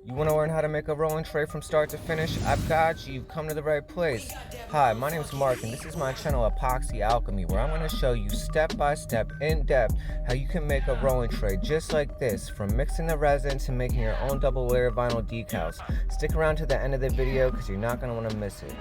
You want to learn how to make a rolling tray from start to finish? I've got you. You've come to the right place. Hi, my name is Mark, and this is my channel Epoxy Alchemy, where I'm going to show you step by step, in depth, how you can make a rolling tray just like this, from mixing the resin to making your own double layer vinyl decals. Stick around to the end of the video because you're not going to want to miss it.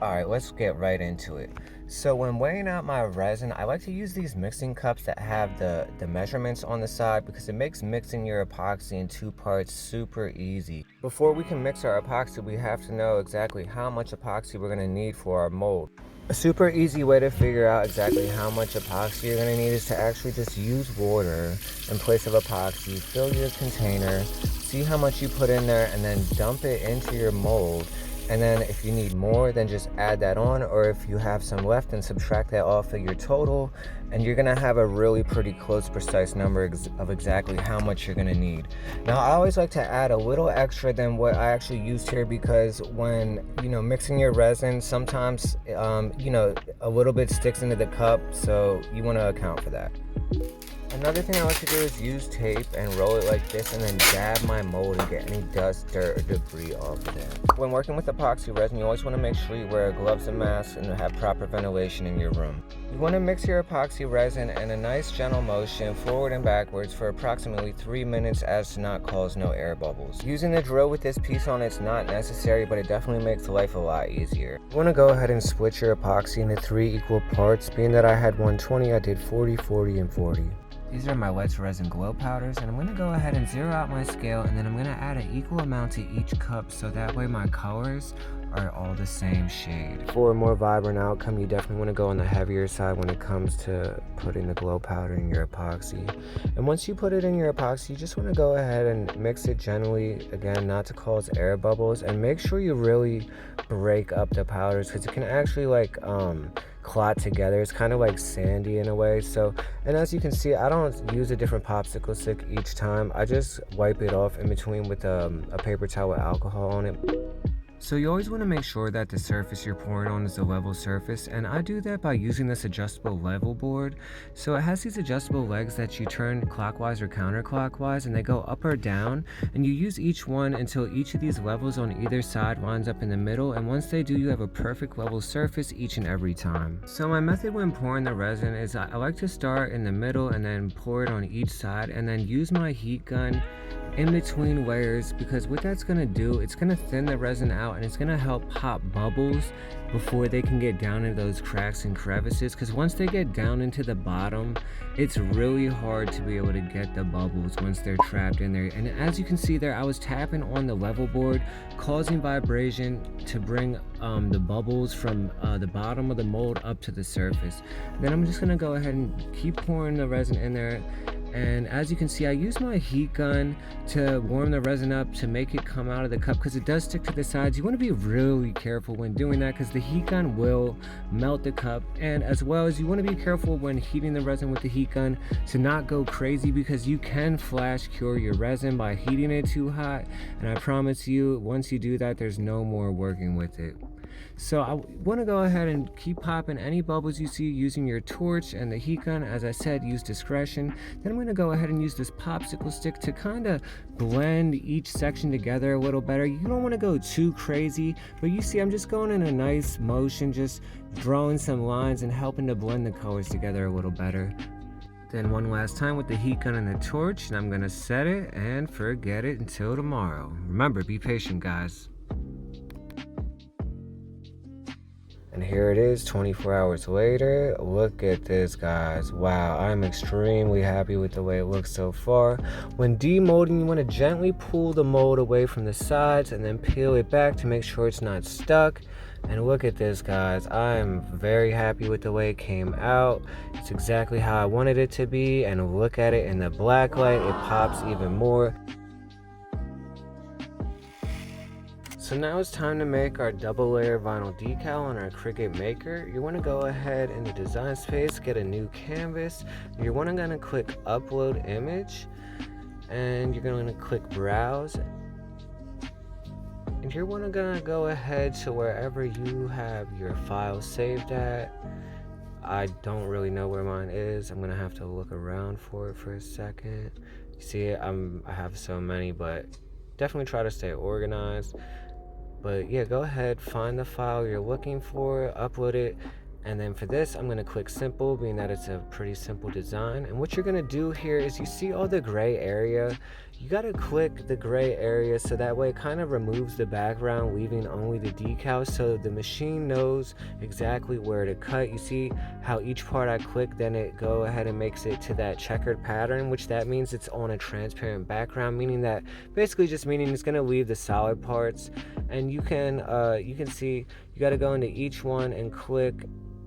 Alright, let's get right into it. So when weighing out my resin, I like to use these mixing cups that have the measurements on the side because it makes mixing your epoxy in two parts super easy. Before we can mix our epoxy, we have to know exactly how much epoxy we're going to need for our mold. A super easy way to figure out exactly how much epoxy you're going to need is to actually just use water in place of epoxy. Fill your container, see how much you put in there, and then dump it into your mold. And then if you need more, then just add that on, or if you have some left, then subtract that off of your total, and you're gonna have a really pretty close, precise number of exactly how much you're gonna need. Now, I always like to add a little extra than what I actually used here because when, mixing your resin, sometimes, a little bit sticks into the cup, so you wanna account for that. Another thing I like to do is use tape and roll it like this and then dab my mold and get any dust, dirt, or debris off of there. When working with epoxy resin, you always want to make sure you wear gloves and masks and have proper ventilation in your room. You want to mix your epoxy resin in a nice gentle motion forward and backwards for approximately 3 minutes as to not cause no air bubbles. Using the drill with this piece on it's not necessary, but it definitely makes life a lot easier. You want to go ahead and split your epoxy into 3 equal parts. Being that I had 120, I did 40, 40, and 40. These are my wet resin glow powders, and I'm going to go ahead and zero out my scale, and then I'm going to add an equal amount to each cup so that way my colors are all the same shade. For a more vibrant outcome, you definitely want to go on the heavier side when it comes to putting the glow powder in your epoxy. And once you put it in your epoxy, you just want to go ahead and mix it gently, again, not to cause air bubbles, and make sure you really break up the powders because it can actually clot together. It's kind of like sandy in a way. So, and as you can see, I don't use a different popsicle stick each time. I just wipe it off in between with a paper towel with alcohol on it. So you always want to make sure that the surface you're pouring on is a level surface, and I do that by using this adjustable level board. So it has these adjustable legs that you turn clockwise or counterclockwise, and they go up or down, and you use each one until each of these levels on either side lines up in the middle, and once they do, you have a perfect level surface each and every time. So my method when pouring the resin is I like to start in the middle and then pour it on each side, and then use my heat gun in between layers, because what that's going to do, it's going to thin the resin out and it's going to help pop bubbles before they can get down into those cracks and crevices, because once they get down into the bottom, it's really hard to be able to get the bubbles once they're trapped in there. And as you can see there, I was tapping on the level board, causing vibration to bring the bubbles from the bottom of the mold up to the surface. Then I'm just going to go ahead and keep pouring the resin in there. And as you can see, I use my heat gun to warm the resin up to make it come out of the cup because it does stick to the sides. You want to be really careful when doing that because the heat gun will melt the cup. And as well as you want to be careful when heating the resin with the heat gun to not go crazy, because you can flash cure your resin by heating it too hot. And I promise you, once you do that, there's no more working with it. So I want to go ahead and keep popping any bubbles you see using your torch and the heat gun. As I said, use discretion. Then I'm going to go ahead and use this popsicle stick to kind of blend each section together a little better. You don't want to go too crazy, but you see I'm just going in a nice motion, just drawing some lines and helping to blend the colors together a little better. Then one last time with the heat gun and the torch, and I'm going to set it and forget it until tomorrow. Remember, be patient, guys. And here it is 24 hours later. Look at this, guys. Wow, I'm extremely happy with the way it looks so far. When demolding, you want to gently pull the mold away from the sides and then peel it back to make sure it's not stuck. And look at this, guys. I'm very happy with the way it came out. It's exactly how I wanted it to be. And look at it in the black light, it pops even more. So now it's time to make our double layer vinyl decal on our Cricut Maker. You want to go ahead in the design space, get a new canvas. You're going to click upload image, and you're going to click browse. And you're going to go ahead to wherever you have your file saved at. I don't really know where mine is. I'm going to have to look around for it for a second. You see, I have so many, but definitely try to stay organized. But yeah, go ahead, find the file you're looking for, upload it. And then for this, I'm gonna click simple, being that it's a pretty simple design. And what you're gonna do here is, you see all the gray area, you gotta click the gray area so that way it kind of removes the background, leaving only the decal, so the machine knows exactly where to cut. You see how each part I click, then it go ahead and makes it to that checkered pattern, which that means it's on a transparent background, meaning that basically just meaning it's gonna leave the solid parts. And you can see you gotta go into each one and click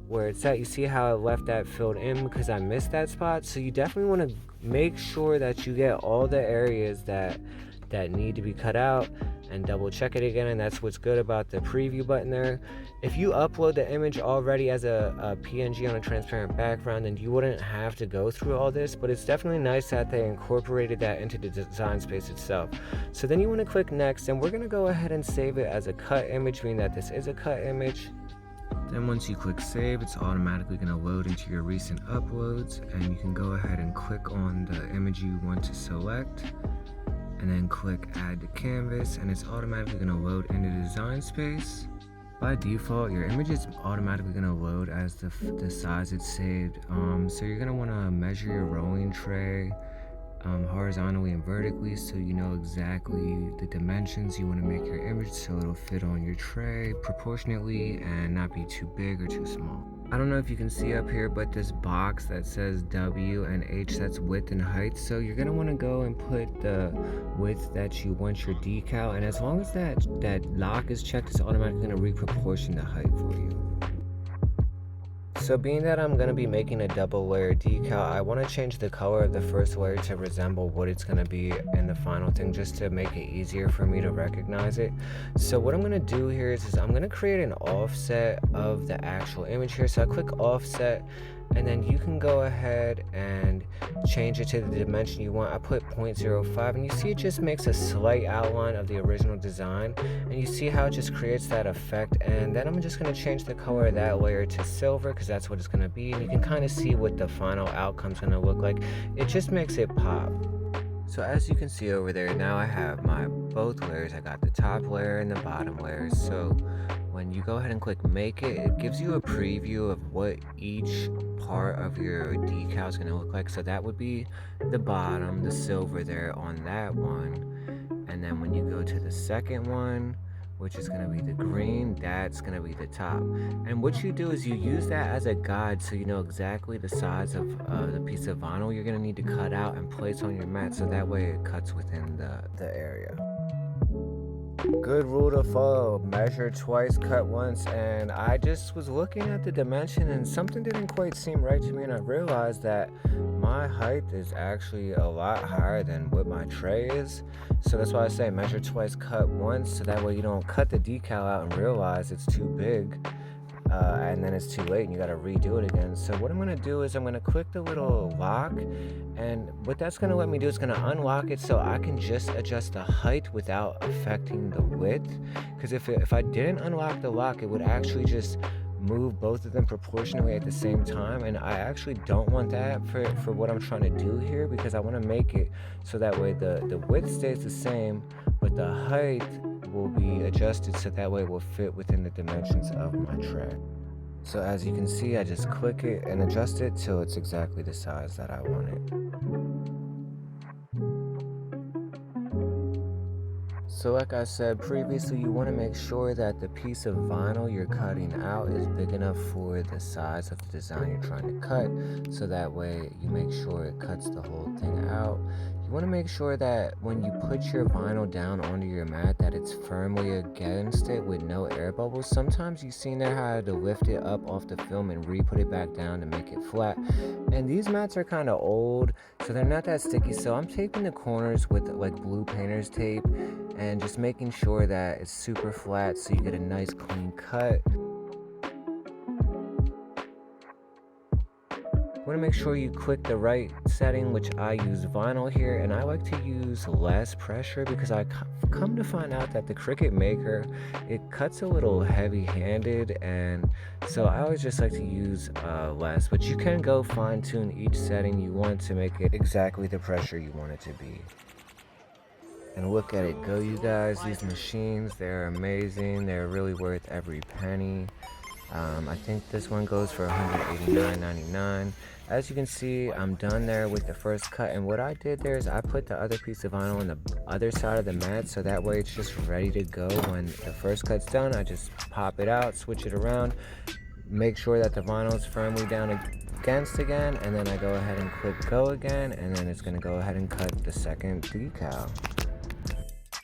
where it's at. You see how I left that filled in because I missed that spot. So you definitely want to make sure that you get all the areas that need to be cut out, and double check it again. And that's what's good about the preview button there. If you upload the image already as a PNG on a transparent background, then you wouldn't have to go through all this, but it's definitely nice that they incorporated that into the design space itself. So then you want to click next, and we're going to go ahead and save it as a cut image, meaning that this is a cut image. Then once you click save, it's automatically going to load into your recent uploads, and you can go ahead and click on the image you want to select, and then click add to canvas, and it's automatically going to load into the design space. By default, your image is automatically going to load as the size it's saved. So you're going to want to measure your rolling tray horizontally and vertically, so you know exactly the dimensions you want to make your image so it'll fit on your tray proportionately and not be too big or too small. I don't know if you can see up here, but this box that says W and H, that's width and height. So you're going to want to go and put the width that you want your decal, and as long as that lock is checked, it's automatically going to reproportion the height for you. So being that I'm going to be making a double layer decal, I want to change the color of the first layer to resemble what it's going to be in the final thing, just to make it easier for me to recognize it. So what I'm going to do here is I'm going to create an offset of the actual image here. So I click offset, and then you can go ahead and change it to the dimension you want. I put 0.05, and you see it just makes a slight outline of the original design, and you see how it just creates that effect. And then I'm just going to change the color of that layer to silver, because that's what it's going to be, and you can kind of see what the final outcome's going to look like. It just makes it pop. So as you can see over there, now I have my both layers. I got the top layer and the bottom layer. So when you go ahead and click make it, it gives you a preview of what each part of your decal is going to look like. So that would be the bottom, the silver there on that one. And then when you go to the second one, which is going to be the green, that's going to be the top. And what you do is you use that as a guide, so you know exactly the size of the piece of vinyl you're going to need to cut out and place on your mat, so that way it cuts within the area. Good rule to follow: measure twice, cut once. And I just was looking at the dimension, and something didn't quite seem right to me, and I realized that my height is actually a lot higher than what my tray is. So that's why I say measure twice, cut once, so that way you don't cut the decal out and realize it's too big, and then it's too late and you got to redo it again. So what I'm going to do is I'm going to click the little lock, and what that's going to let me do is going to unlock it so I can just adjust the height without affecting the width. Because if I didn't unlock the lock, it would actually just move both of them proportionally at the same time, and I actually don't want that for what I'm trying to do here, because I want to make it so that way the width stays the same, but the height will be adjusted so that way it will fit within the dimensions of my tray. So as you can see, I just click it and adjust it till it's exactly the size that I want it. So like I said previously, you want to make sure that the piece of vinyl you're cutting out is big enough for the size of the design you're trying to cut, so that way you make sure it cuts the whole thing out. You want to make sure that when you put your vinyl down onto your mat, that it's firmly against it with no air bubbles. Sometimes you've seen there how I had to lift it up off the film and re-put it back down to make it flat. And these mats are kind of old, so they're not that sticky. So I'm taping the corners with like blue painter's tape and just making sure that it's super flat so you get a nice clean cut. You want to make sure you click the right setting, which I use vinyl here, and I like to use less pressure because I come to find out that the Cricut Maker, it cuts a little heavy-handed, and so I always just like to use less, but you can go fine-tune each setting you want to make it exactly the pressure you want it to be. And look at it go, you guys. These machines, they're amazing. They're really worth every penny. I think this one goes for $189.99. As you can see, I'm done there with the first cut, and what I did there is I put the other piece of vinyl on the other side of the mat, so that way it's just ready to go. When the first cut's done, I just pop it out, switch it around, make sure that the vinyl is firmly down against again, and then I go ahead and click go again, and then it's going to go ahead and cut the second decal.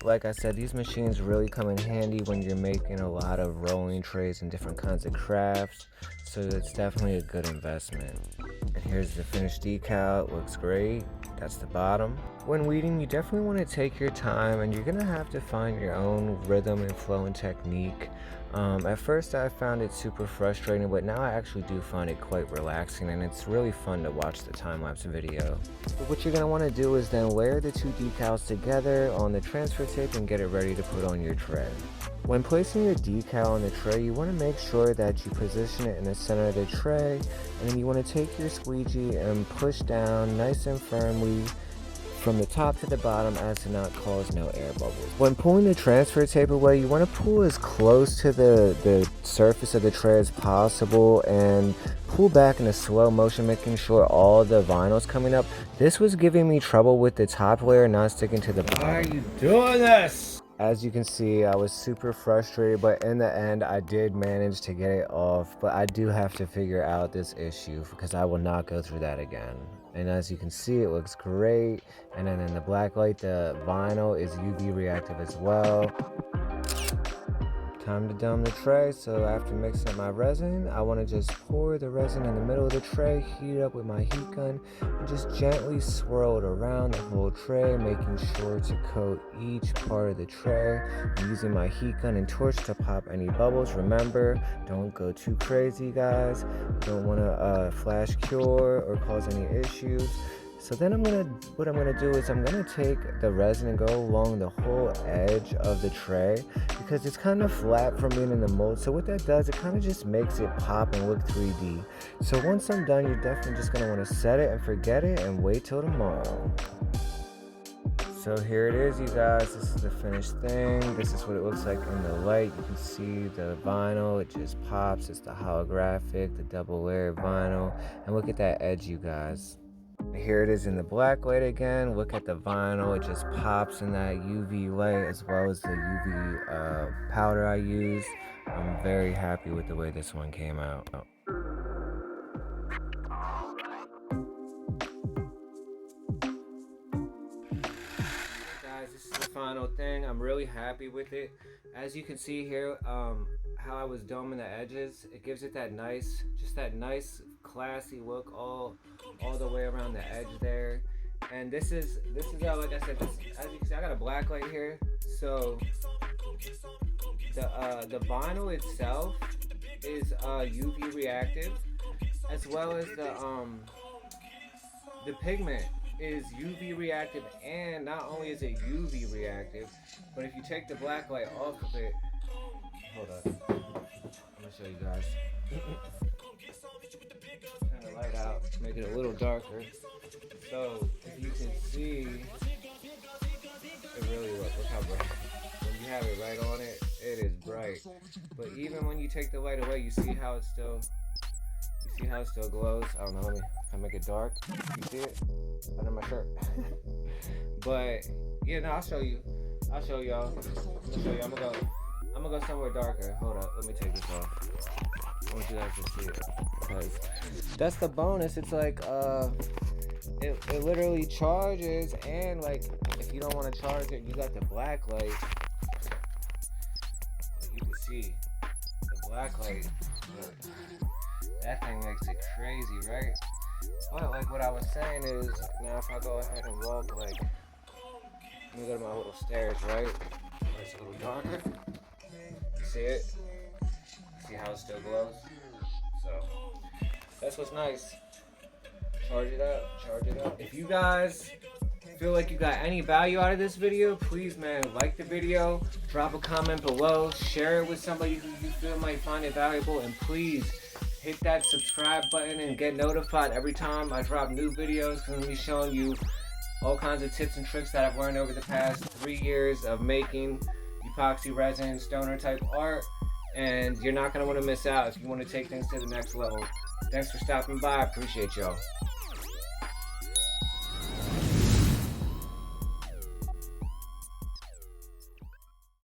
Like I said, these machines really come in handy when you're making a lot of rolling trays and different kinds of crafts, so it's definitely a good investment. And here's the finished decal. It looks great. That's the bottom. When weeding, you definitely want to take your time, and you're gonna have to find your own rhythm and flow and technique. At first I found it super frustrating, but now I actually do find it quite relaxing, and it's really fun to watch the time-lapse video. But what you're going to want to do is then layer the two decals together on the transfer tape and get it ready to put on your tray. When placing your decal on the tray, you want to make sure that you position it in the center of the tray, and then you want to take your squeegee and push down nice and firmly from the top to the bottom as to not cause no air bubbles. When pulling the transfer tape away, you want to pull as close to the surface of the tray as possible and pull back in a slow motion, making sure all the vinyl's coming up. This was giving me trouble with the top layer not sticking to the bottom. Why are you doing this? As you can see, I was super frustrated, but in the end, I did manage to get it off. But I do have to figure out this issue because I will not go through that again. And as you can see, it looks great. And then in the black light, the vinyl is UV reactive as well. Time to dump the tray. So after mixing up my resin, I want to just pour the resin in the middle of the tray, heat it up with my heat gun, and just gently swirl it around the whole tray, making sure to coat each part of the tray. I'm using my heat gun and torch to pop any bubbles. Remember, don't go too crazy, guys. Don't want to flash cure or cause any issues. So then what I'm gonna do is I'm gonna take the resin and go along the whole edge of the tray because it's kind of flat from being in the mold. So what that does, it kind of just makes it pop and look 3D. So once I'm done, you're definitely just gonna want to set it and forget it and wait till tomorrow. So here it is, you guys. This is the finished thing. This is what it looks like in the light. You can see the vinyl, it just pops. It's the holographic, the double layer vinyl. And look at that edge, you guys. Here it is in the black light again. Look at the vinyl, it just pops in that UV light as well as the UV powder I used. I'm very happy with the way this one came out. Guys, this is the final thing. I'm really happy with it. As you can see here, how I was doming the edges, it gives it that nice, just that nice classy look all the way around the edge there. And this is how, like I said, as you can see, I got a black light here, so the vinyl itself is UV reactive, as well as the pigment is UV reactive. And not only is it UV reactive, but if you take the black light off of it, hold up, I'm gonna show you guys. Turn the light out, make it a little darker. So if you can see, it really look how bright. When you have it right on it, it is bright. But even when you take the light away, you see how it still glows. I don't know, let me make it dark. You see it under my shirt. But yeah, no, I'll show you. I'll show y'all. I'm gonna go somewhere darker. Hold up, let me take this off. I want you guys to see it, because that's the bonus. It's like it literally charges, and like if you don't want to charge it, you got the black light. Like you can see the black light. That thing makes it crazy, right? But like what I was saying is, now if I go ahead and walk, like, let me go to my little stairs, right? It's a little darker. You see it? See how it still glows? So that's what's nice. Charge it up. If you guys feel like you got any value out of this video, please, man, like the video, drop a comment below, share it with somebody who you feel might find it valuable, and please hit that subscribe button and get notified every time I drop new videos. I'm gonna be showing you all kinds of tips and tricks that I've learned over the past 3 years of making epoxy resin, stoner type art, and you're not going to want to miss out if you want to take things to the next level. Thanks for stopping by. I appreciate y'all.